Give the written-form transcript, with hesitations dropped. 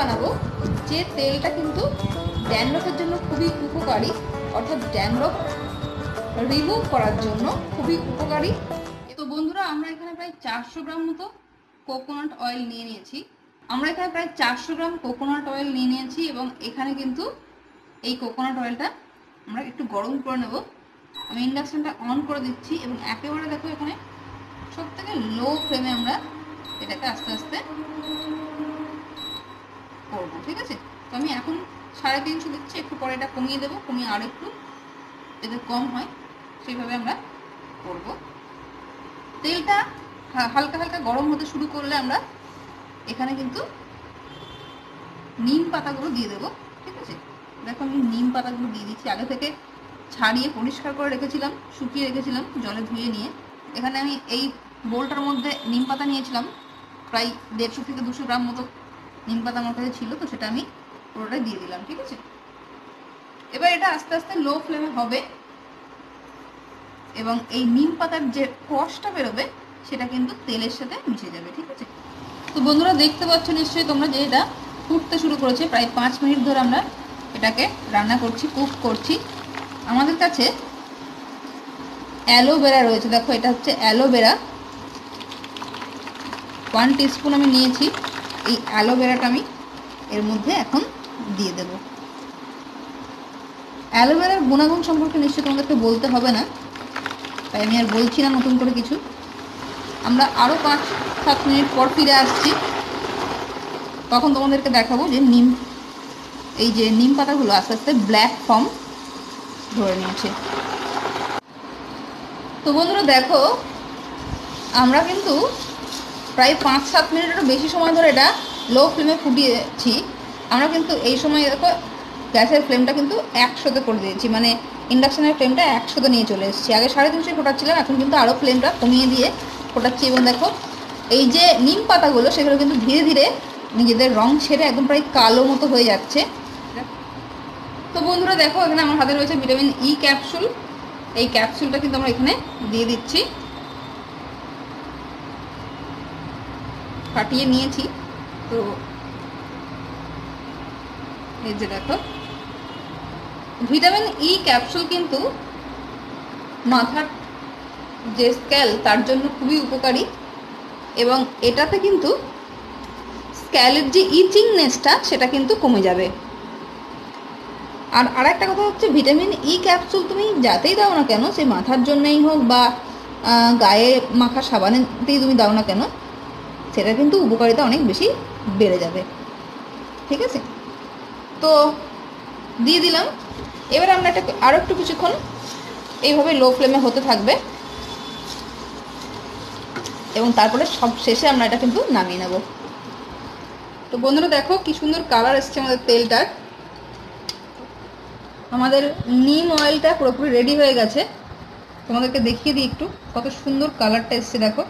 বানাবো, যে তেলটা কিন্তু ড্যান্ড্রফের জন্য খুবই উপকারী, অর্থাৎ ড্যান্ড্রফ রিমুভ করার জন্য খুবই উপকারী। তো বন্ধুরা, আমরা এখানে প্রায় 400 গ্রাম মতো কোকোনাট অয়েল নিয়ে নিয়েছি। এবং এখানে কিন্তু এই কোকোনাট অয়েলটা আমরা একটু গরম করে নেব। আমি ইন্ডাকশনটা অন করে দিচ্ছি এবং একেবারে দেখো এখানে সব থেকে লো ফ্লেমে আমরা এটাকে আস্তে আস্তে করবো, ঠিক আছে। তো আমি এখন 350 দিচ্ছি, একটু পরে এটা কমিয়ে দেবো, কমিয়ে আর একটু যাতে কম হয় সেইভাবে আমরা করব। তেলটা হালকা হালকা গরম হতে শুরু করলে আমরা এখানে কিন্তু নিম পাতাগুলো দিয়ে দেবো, ঠিক আছে। দেখো আমি নিম পাতাগুলো দিয়ে দিচ্ছি, আগে থেকে ছাড়িয়ে পরিষ্কার করে রেখেছিলাম, শুকিয়ে রেখেছিলাম জলে ধুয়ে নিয়ে। এখানে আমি এই বোলটার মধ্যে নিম পাতা নিয়েছিলাম, প্রায় 150 থেকে 200 গ্রাম মতো নিম পাতা আমার কাছে ছিল, তো সেটা আমি পুরোটাই দিয়ে দিলাম, ঠিক আছে। এবার এটা আস্তে আস্তে লো ফ্লেমে হবে এবং এই নিম পাতার যে রসটা বেরোবে সেটা কিন্তু তেলের সাথে মিশে যাবে, ঠিক আছে। তো বন্ধুরা, দেখতে পাচ্ছ নিশ্চয়ই তোমরা যে এটা ফুটতে শুরু করেছে। প্রায় 5 মিনিট ধরে আমরা এটাকে রান্না করছি, কুক করছি। আমাদের কাছে অ্যালোভেরা রয়েছে, দেখো এটা হচ্ছে অ্যালোভেরা, 1 টিস্পুন আমি নিয়েছি। এই অ্যালোভেরাটা আমি এর মধ্যে এখন দিয়ে দেব। অ্যালোভেরার গুণাগুণ সম্পর্কে নিশ্চয়ই তোমাদেরকে বলতে হবে না, তাই আমি আর বলছি না নতুন করে কিছু। আমরা আরও 5-7 মিনিট পর ফিরে আসছি, তখন তোমাদেরকে দেখাবো যে এই যে নিম পাতাগুলো আস্তে আস্তে ব্ল্যাক ফর্ম ধরে নিয়েছে। তো বন্ধুরা দেখো, আমরা কিন্তু প্রায় 5-7 মিনিটেরও বেশি সময় ধরে এটা লো ফ্লেমে ফুটিয়েছি। আমরা কিন্তু এই সময় দেখো গ্যাসের ফ্লেমটা কিন্তু 100তে করে দিয়েছি, মানে ইন্ডাকশানের ফ্লেমটা 100তে নিয়ে চলে এসেছি। আগে 350 ফোটাচ্ছিলাম, এখন কিন্তু আরও ফ্লেমটা কমিয়ে দিয়ে ফোটাচ্ছি। এবং দেখো এই যে নিম পাতাগুলো সেগুলো কিন্তু ধীরে ধীরে নিজেদের রং ছেড়ে একদম প্রায় কালো মতো হয়ে যাচ্ছে। তো বন্ধুরা দেখো, এখানে আমার হাতে রয়েছে ভিটামিন ই ক্যাপসুল। এই ক্যাপসুলটা কিন্তু আমরা এখানে দিয়ে দিচ্ছি, ফাটিয়ে নিয়েছি। তো এই যে দেখো, ভিটামিন ই ক্যাপসুল কিন্তু মাথার যে স্ক্যাল তার জন্য খুবই উপকারী, এবং এটাতে কিন্তু স্ক্যালের যে ইচিংনেসটা সেটা কিন্তু কমে যাবে। আর একটা কথা হচ্ছে, ভিটামিন ই ক্যাপসুল তুমি যাতেই দাও না কেন, সে মাথার জন্যই হোক বা গায়ে মাখা সাবানেতেই তুমি দাও না কেন, সেটা কিন্তু উপকারিতা অনেক বেশি বেড়ে যাবে, ঠিক আছে। তো দিয়ে দিলাম। এবার আমরা এটা আরও একটু কিছুক্ষণ এইভাবে লো ফ্লেমে হতে থাকবে এবং তারপরে সব শেষে আমরা এটা কিন্তু নামিয়ে নেব। তো বন্ধুরা দেখো কি সুন্দর কালার এসছে আমাদের তেলটার। আমাদের নিম অয়েলটা পুরোপুরি রেডি হয়ে গেছে। তোমাদেরকে দেখিয়ে দিই একটু কত সুন্দর কালারটা এসছে, দেখো